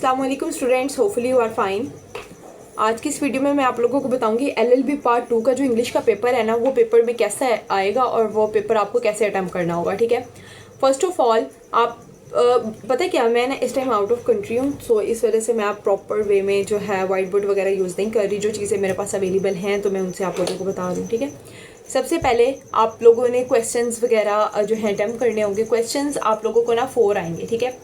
अस्सलाम वालेकुम students, hopefully you are fine. आज की इस वीडियो में मैं आप लोगों को बताऊंगी एलएलबी पार्ट 2 का जो इंग्लिश का पेपर है ना, वो पेपर में कैसा आएगा और वो पेपर आपको कैसे अटेम्प्ट करना होगा। ठीक है, फर्स्ट ऑफ ऑल आप पता है क्या, मैं ना इस टाइम आउट ऑफ कंट्री हूँ, सो इस वजह से मैं आप प्रॉपर वे में जो है वाइट बोर्ड वगैरह यूज़ नहीं कर रही। जो चीज़ें मेरे पास अवेलेबल हैं तो मैं उनसे आप लोगों को बता दूँ। ठीक है, सबसे पहले आप लोगों ने क्वेश्चंस वगैरह जो है अटेम्प्ट करने होंगे। क्वेश्चंस आप लोगों को ना 4 आएंगे। ठीक है,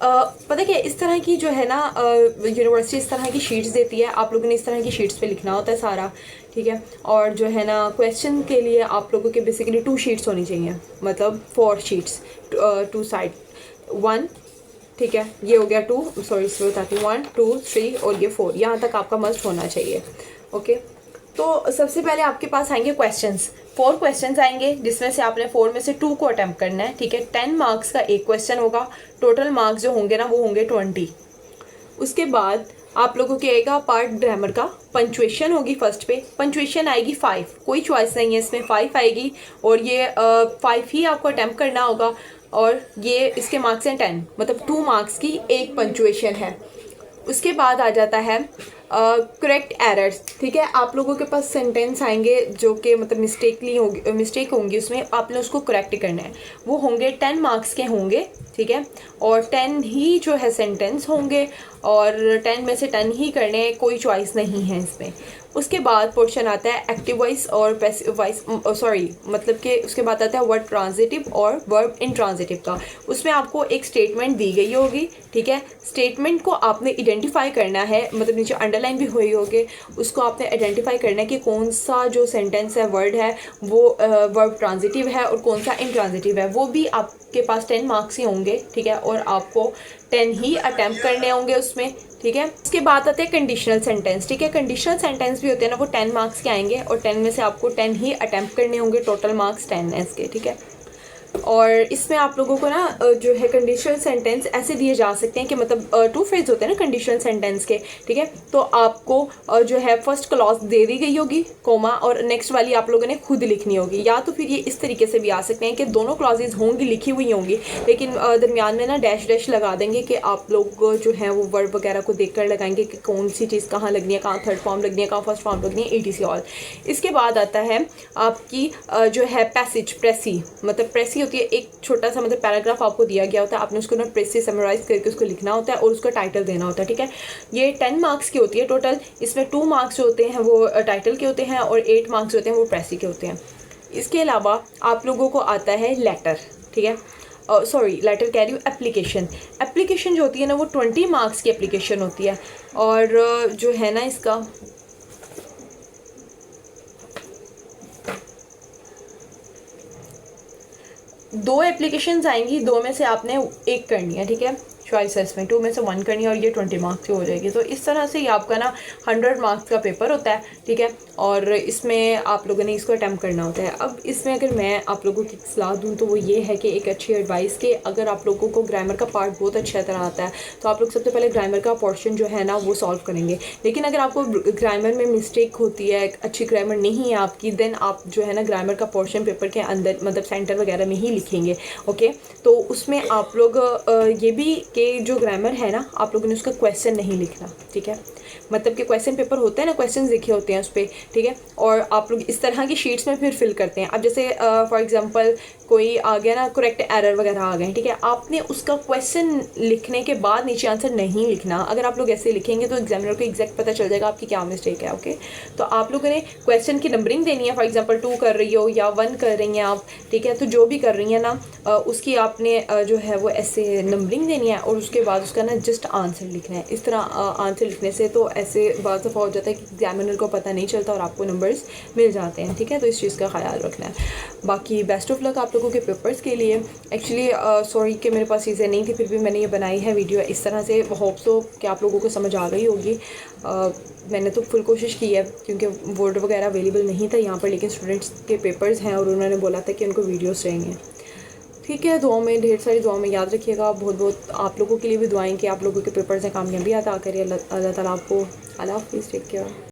पता क्या, इस तरह की जो है ना यूनिवर्सिटी इस तरह की शीट्स देती है, आप लोगों ने इस तरह की शीट्स पे लिखना होता है सारा। ठीक है, और जो है ना क्वेश्चन के लिए आप लोगों के बेसिकली 2 शीट्स होनी चाहिए, मतलब 4 शीट्स, 2 साइड 1। ठीक है, ये हो गया 2, सॉरी इसमें बताती हूँ 1 2 3 और ये 4, यहाँ तक आपका मस्ट होना चाहिए। ओके, तो सबसे पहले आपके पास आएंगे क्वेश्चंस। 4 क्वेश्चंस आएंगे जिसमें से आपने 4 में से 2 को अटेम्प्ट करना है। ठीक है, 10 मार्क्स का एक क्वेश्चन होगा। टोटल मार्क्स जो होंगे ना वो होंगे 20। उसके बाद आप लोगों के आएगा पार्ट ग्रामर का। पंचुएशन होगी फर्स्ट पे, पंचुएशन आएगी 5, कोई चॉइस नहीं है इसमें, 5 आएगी और ये 5 ही आपको अटेम्प्ट करना होगा। और ये इसके मार्क्स हैं 10, मतलब 2 मार्क्स की एक पंचुएशन है। उसके बाद आ जाता है करेक्ट एरर्स। ठीक है, आप लोगों के पास सेंटेंस आएंगे जो कि मतलब मिस्टेक होंगी उसमें, आपने उसको करेक्ट करना है। वो होंगे 10 मार्क्स के होंगे। ठीक है, और 10 ही जो है सेंटेंस होंगे और 10 में से 10 ही करने, कोई चॉइस नहीं है इसमें। उसके बाद पोर्शन आता है एक्टिव वॉइस और पैसिव वॉइस, सॉरी मतलब कि उसके बाद आता है वर्ड ट्रांजिटिव और वर्ब इंट्रांजिटिव का। उसमें आपको एक स्टेटमेंट दी गई होगी। ठीक है, स्टेटमेंट को आपने आइडेंटिफाई करना है, मतलब नीचे अंडरलाइन भी हुई होगी, उसको आपने आइडेंटिफाई करना है कि कौन सा जो सेंटेंस है, वर्ड है, वो वर्ब ट्रांजिटिव है और कौन सा इंट्रांजिटिव है। वो भी आपके पास 10 मार्क्स ही होंगे। ठीक है, और आपको 10 ही अटेम्प्ट करने होंगे उसमें। ठीक है, उसके बाद आते हैं कंडीशनल सेंटेंस। ठीक है, कंडीशनल सेंटेंस भी होते हैं ना, वो 10 मार्क्स के आएंगे और 10 में से आपको 10 ही अटेम्प्ट करने होंगे। टोटल मार्क्स 10 है इसके। ठीक है, और इसमें आप लोगों को ना जो है कंडीशनल सेंटेंस ऐसे दिए जा सकते हैं कि मतलब 2 फ्रेज होते हैं ना कंडीशनल सेंटेंस के। ठीक है, तो आपको जो है फर्स्ट क्लॉज दे दी गई होगी कोमा, और नेक्स्ट वाली आप लोगों ने खुद लिखनी होगी। या तो फिर ये इस तरीके से भी आ सकते हैं कि दोनों क्लॉजेज होंगी, लिखी हुई होंगी, लेकिन दरमियान में ना डैश डैश लगा देंगे कि आप लोग जो है वो वर्ड वगैरह को देख कर लगाएंगे कि कौन सी चीज़ कहाँ लगनी है, कहाँ थर्ड फॉर्म लगनी है, कहाँ फर्स्ट फॉर्म लगनी है, ETC ऑल। इसके बाद आता है आपकी जो है पैसेज, प्रेसी, मतलब प्रेसी होती है एक छोटा सा मतलब पैराग्राफ आपको दिया गया होता है, आपने उसको ना प्रेस से समराइज करके उसको लिखना होता है और उसका टाइटल देना होता है। ठीक है, ये 10 मार्क्स की होती है टोटल। इसमें 2 मार्क्स होते हैं वो टाइटल के होते हैं और 8 मार्क्स होते हैं वो प्रेसी के होते हैं। इसके अलावा आप लोगों को आता है लेटर। ठीक है, सॉरी लेटर कह रही हूँ, एप्लीकेशन। एप्लीकेशन जो होती है ना वो 20 मार्क्स की एप्लीकेशन होती है। और जो है ना इसका 2 एप्लीकेशंस आएंगी, 2 में से आपने एक करनी है। ठीक है, चॉइसेस में 2 में से 1 करनी है और ये 20 मार्क्स की हो जाएगी। तो इस तरह से ये आपका ना 100 मार्क्स का पेपर होता है। ठीक है, और इसमें आप लोगों ने इसको अटैम्प्ट करना होता है। अब इसमें अगर मैं आप लोगों की सलाह दूँ तो वो ये है कि एक अच्छी एडवाइस के, अगर आप लोगों को ग्रामर का पार्ट बहुत अच्छा तरह आता है तो आप लोग सबसे पहले ग्रामर का पोर्शन जो है ना वो सॉल्व करेंगे। लेकिन अगर आपको ग्रामर में मिस्टेक होती है, अच्छी ग्रामर नहीं है आपकी, देन आप जो है ना ग्रामर का पोर्शन पेपर के अंदर मतलब सेंटर वगैरह में ही लिखेंगे। ओके, तो उसमें आप लोग ये भी कि जो ग्रामर है ना, आप लोगों ने उसका क्वेश्चन नहीं लिखना। ठीक है, मतलब कि क्वेश्चन पेपर होता है ना, क्वेश्चन लिखे होते हैं उस पर। ठीक है, और आप लोग इस तरह की शीट्स में फिर फिल करते हैं। अब जैसे फॉर एग्जांपल कोई आ गया ना, करेक्ट एरर वगैरह आ गए, ठीक है, आपने उसका क्वेश्चन लिखने के बाद नीचे आंसर नहीं लिखना। अगर आप लोग ऐसे लिखेंगे तो एग्जामिनर को एग्जैक्ट पता चल जाएगा आपकी क्या मिस्टेक है। ओके, तो आप लोगों ने क्वेश्चन की नंबरिंग देनी है, फॉर एग्जाम्पल 2 कर रही हो या 1 कर रही हैं आप। ठीक है, तो जो भी कर रही हैं ना उसकी आपने जो है वो ऐसे नंबरिंग देनी है और उसके बाद उसका ना जस्ट आंसर लिखना है। इस तरह आंसर लिखने से तो ऐसे बहुत दफ़ा हो जाता है कि एग्जामिनर को पता नहीं चलता और आपको नंबर्स मिल जाते हैं। ठीक है, तो इस चीज़ का ख्याल रखना है। बाकी बेस्ट ऑफ लक आप लोगों के पेपर्स के लिए। एक्चुअली सॉरी कि मेरे पास चीज़ें नहीं थी, फिर भी मैंने ये बनाई है वीडियो इस तरह से। होप सो कि आप लोगों को समझ आ गई होगी। मैंने तो फुल कोशिश की है क्योंकि वर्ड वगैरह अवेलेबल नहीं था यहाँ पर, लेकिन स्टूडेंट्स के पेपर्स हैं और उन्होंने बोला था कि उनको वीडियोस चाहिए। ठीक है, दुआ में ढेर सारी दुआ में याद रखिएगा। बहुत बहुत आप लोगों के लिए भी दुआएं कि आप लोगों के पेपर्स हैं कामयाबी अता करिए। अल्लाह ताला आपको। अल्लाह हाफिज़, टेक केयर।